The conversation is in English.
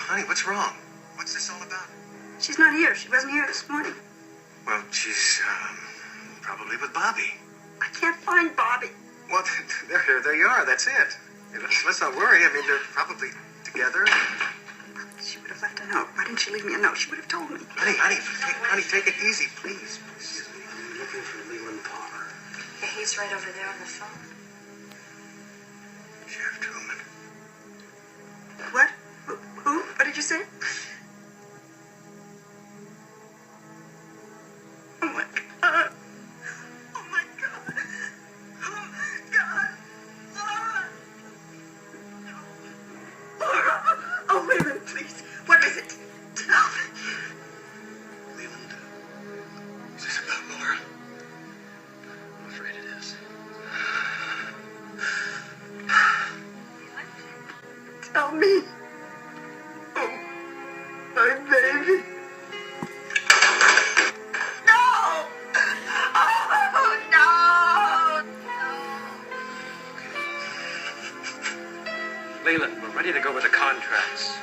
Honey, what's wrong? What's this all about? She's not here. She wasn't here this morning. Well, she's, probably with Bobby. I can't find Bobby. Well, there they are. That's it. Let's not worry. I mean, they're probably together. She would have left a note. Why didn't she leave me a note? She would have told me. Honey, take it easy, please. I'm looking for Leland Palmer. Yeah, he's right over there on the phone. Sheriff Truman. What? Who? What did you say? Oh, my God. Oh, my God. Oh, my God. Laura. Laura. Oh, wait a minute, please. What is it? Tell me. Leland, is this about Laura? I'm afraid it is. Tell me. Oh, my baby. No! Oh, no! Leland, we're ready to go with the contracts.